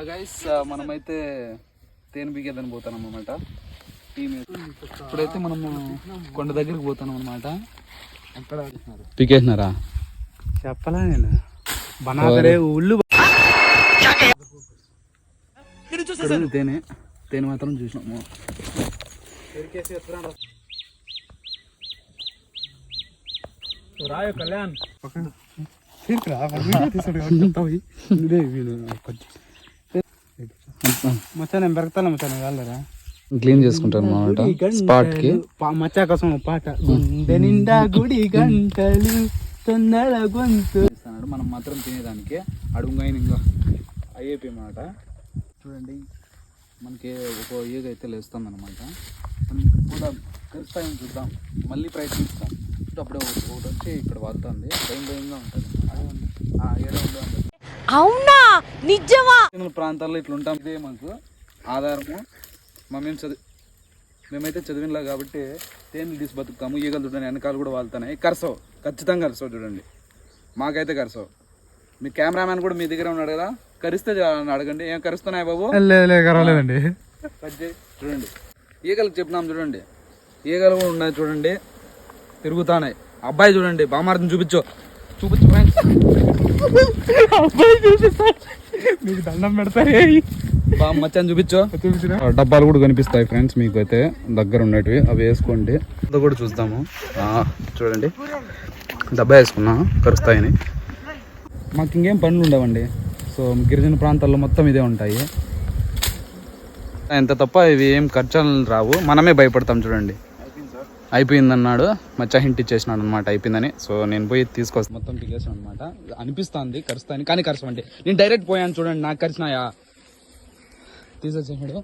Guys మనమైతే తేనె పీకేదని పోతాం అన్నమాట. ఇప్పుడైతే మనము కొండ దగ్గరికి పోతాం అన్నమాట. అక్కడ పీకేసినారా చెప్పలా నేను బనాదరే ఉళ్ళు తేనె తేనె మాత్రం చూసినాము. రాయో కళ్యాణ్ మచ్చా నేను పెరగతాను మచ్చా నేను వెళ్ళరా క్లీన్ చేసుకుంటాను అన్నమాట. స్పాట్ కి మచ్చా కోసం పాట గుండె నిండా గుడి గంటలు తొందర గొంతు. మనం మాత్రం తినేదానికి అడుగుగాయన ఇంకా అయిపోయి అన్నమాట. చూడండి మనకి ఒక ఈగ అయితే లేస్తుంది అనమాట. మనం కూడా కలుస్తాయని చూద్దాం, మళ్ళీ ప్రయత్నిస్తాం. అప్పుడే ఒకటి వచ్చి ఇక్కడ వాడుతుంది, భయం భయంగా ఉంటుంది. అవునా నిజమా? ప్రాంతాల్లో ఇట్లా ఉంటాం. ఇదే మాకు ఆధారము. మేమైతే చదివినలా కాబట్టి తేనెలు తీసి బతుకుతాము. ఈగలు చూడండి వెనకాల కూడా వాళ్తున్నాయి. కరసవు, ఖచ్చితంగా కరసవు. చూడండి మాకైతే కరసవు. మీ కెమెరామ్యాన్ కూడా మీ దగ్గర ఉన్నాడు కదా, కరిస్తే అడగండి. ఏం కరుస్తున్నాయి బాబు? కరవలేదండి. చూడండి ఈగలకు చెప్పినాం. చూడండి ఈగలు కూడా ఉన్నాయి. చూడండి తిరుగుతున్నాయి. అబ్బాయి చూడండి బామార్తిని చూపించు ఫ్రెండ్స్. అబ్బాయి చూపిస్తా, మీకు దండం పెడతారు. మచ్చని చూపించు. డబ్బాలు కూడా కనిపిస్తాయి ఫ్రెండ్స్ మీకు అయితే దగ్గర ఉన్నటివి, అవి వేసుకోండి. అది కూడా చూద్దాము. చూడండి డబ్బా వేసుకున్నాం కరుస్తాయని. మాకు ఇంకేం పనులు ఉండవండి. సో గిరిజన ప్రాంతాల్లో మొత్తం ఇదే ఉంటాయి. ఎంత తప్ప ఇవి ఏం ఖర్చులు రావు, మనమే భయపడతాం. చూడండి అయిపోయిందన్నాడు, మచ్చా హింట్ ఇచ్చేసినాడు అనమాట అయిపోయిందని. సో నేను పోయి తీసుకొస్తాను. మొత్తం పీకేసాను అనమాట. అనిపిస్తుంది కరుస్తాయని, కానీ కరసమంటే నేను డైరెక్ట్ పోయాను. చూడండి నాకు కరిచినాయా తీసేసాడు.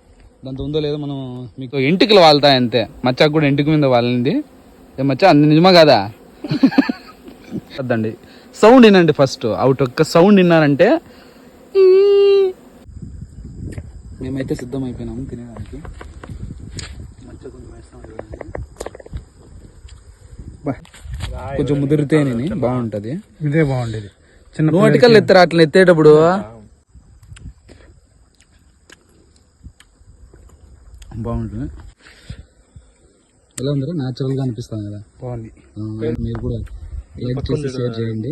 దాంతో ఉందో లేదో మనం మీకు ఇంటికి వాళ్తాయి అంతే. మచ్చాకు కూడా ఇంటికి మీద వాలింది. మచ్చా అంత నిజమా కాదా? వద్దండి, సౌండ్ వినండి ఫస్ట్. అవుట్ ఒక్క సౌండ్ విన్నారంటే మేమైతే సిద్ధం అయిపోయినాము తినేదానికి. మచ్చా కొంచెం వేస్తాం. కొంచెం ముదిరితే బాగుంటది. ఇదే బాగుండేది. చిన్న నోటికల్ ఎత్తారు అట్లా ఎత్తేటప్పుడు. బాగుంటుంది. ఎలా ఉందో న్యాచురల్ గా అనిపిస్తుంది కదా. బాగుంది. మీరు కూడా లైక్ చేసి షేర్ చేయండి.